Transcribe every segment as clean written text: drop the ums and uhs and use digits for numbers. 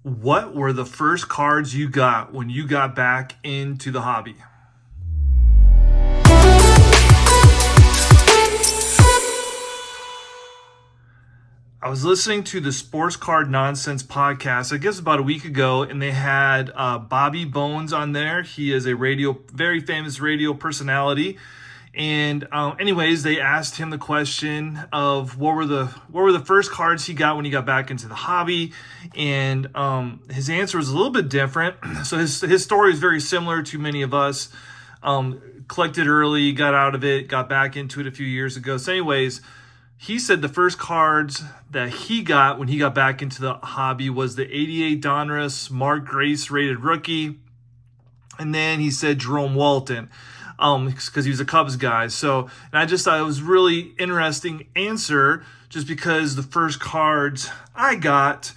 What were the first cards you got when you got back into the hobby? I was listening to the Sports Card Nonsense podcast, I guess about a week ago, and they had Bobby Bones on there. He is a very famous radio personality. And anyways, they asked him the question of what were the first cards he got when he got back into the hobby, and his answer was a little bit different. So his story is very similar to many of us. Collected early, got out of it, got back into it a few years ago. So anyways, he said the first cards that he got when he got back into the hobby was the 88 Donruss Mark Grace rated rookie, and then he said Jerome Walton, because he was a Cubs guy. So, and I just thought it was really interesting answer, just because the first cards I got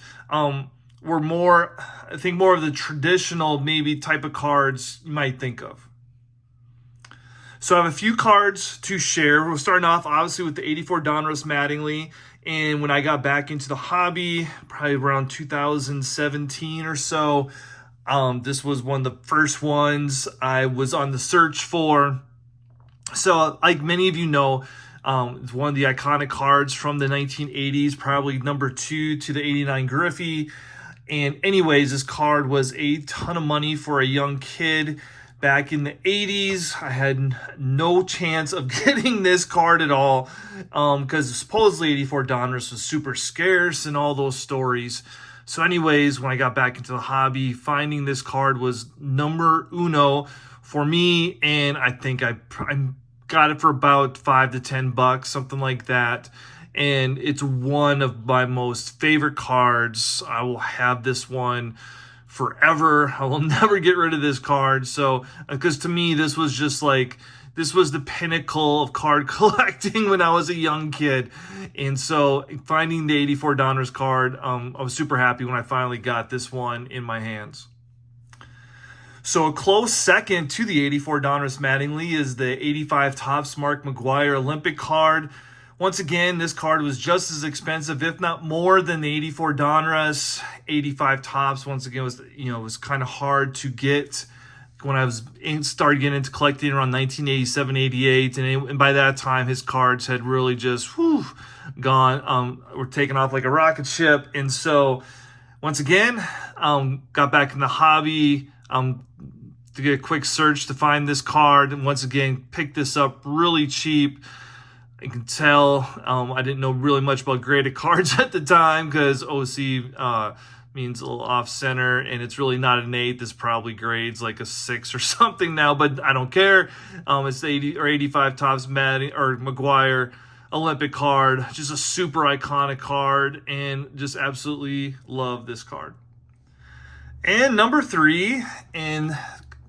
were more of the traditional maybe type of cards you might think of. So I have a few cards to share. We're starting off obviously with the 84 Donruss Mattingly. And when I got back into the hobby, probably around 2017 or so, this was one of the first ones I was on the search for. So like many of you know, it's one of the iconic cards from the 1980s, probably number 2 to the 89 Griffey. And anyways, this card was a ton of money for a young kid. Back in the 80s, I had no chance of getting this card at all, because supposedly 84 Donruss was super scarce and all those stories. So anyways, when I got back into the hobby, finding this card was number uno for me, and I think I got it for about $5 to $10, something like that. And it's one of my most favorite cards. I will have this one forever. I will never get rid of this card. So, because to me, this was the pinnacle of card collecting when I was a young kid. And so finding the 84 Donruss card, I was super happy when I finally got this one in my hands. So a close second to the 84 Donruss Mattingly is the 85 Topps Mark McGwire Olympic card. Once again, this card was just as expensive, if not more, than the 84 Donruss. 85 Topps, once again, was kind of hard to get when I started getting into collecting around 1987, 88. And by that time, his cards had really just gone, were taken off like a rocket ship. And so, once again, got back in the hobby to get a quick search to find this card. And once again, picked this up really cheap. You can tell I didn't know really much about graded cards at the time, because OC means a little off center, and it's really not an 8. This probably grades like a 6 or something now, but I don't care. It's the 80 or 85 Topps McGwire Olympic card, just a super iconic card, and just absolutely love this card. And number 3, and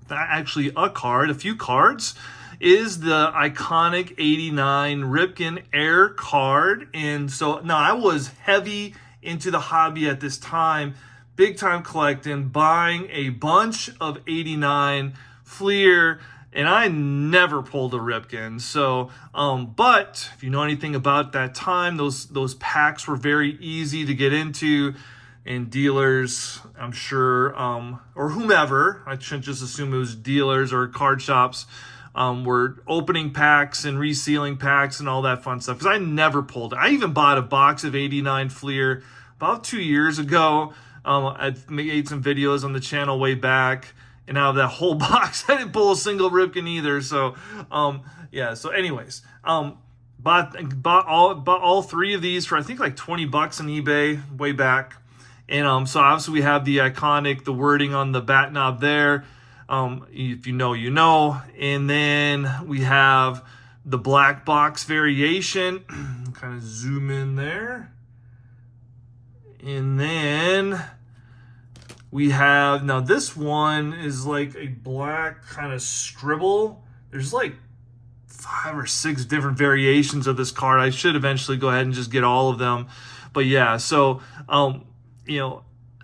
actually a few cards, is the iconic 89 Ripken Air card. And so now I was heavy into the hobby at this time, big time collecting, buying a bunch of 89 Fleer, and I never pulled a Ripken. So, but if you know anything about that time, those packs were very easy to get into, and dealers, I'm sure, or whomever, I shouldn't just assume it was dealers or card shops, were opening packs and resealing packs and all that fun stuff, because I never pulled it. I even bought a box of 89 Fleer about 2 years ago. I made some videos on the channel way back, and out of that whole box, I didn't pull a single Ripken either. So, yeah. So, anyways, bought all 3 of these for I think like $20 on eBay way back, and so obviously we have the wording on the bat knob there. If you know, you know. And then we have the black box variation. Kind of zoom in there. And then we have, now this one is like a black kind of scribble. There's like 5 or 6 different variations of this card. I should eventually go ahead and just get all of them. But yeah, so,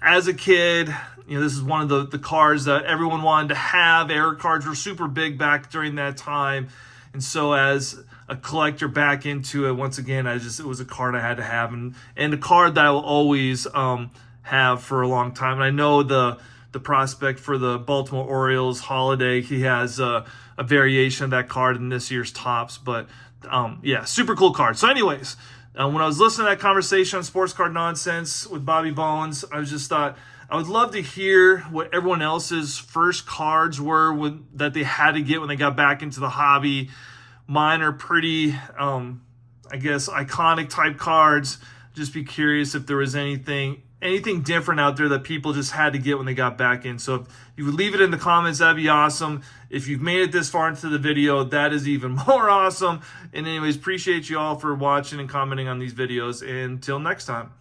as a kid, this is one of the cards that everyone wanted to have. Air cards were super big back during that time. And so as a collector back into it, once again, it was a card I had to have. And a card that I will always have for a long time. And I know the prospect for the Baltimore Orioles, Holiday, he has a variation of that card in this year's Topps. But yeah, super cool card. So anyways, when I was listening to that conversation on Sports Card Nonsense with Bobby Bones, I just thought I would love to hear what everyone else's first cards were that they had to get when they got back into the hobby. Mine are pretty, I guess, iconic type cards. Just be curious if there was anything different out there that people just had to get when they got back in. So if you would leave it in the comments, that'd be awesome. If you've made it this far into the video, that is even more awesome. And anyways, appreciate you all for watching and commenting on these videos. And until next time.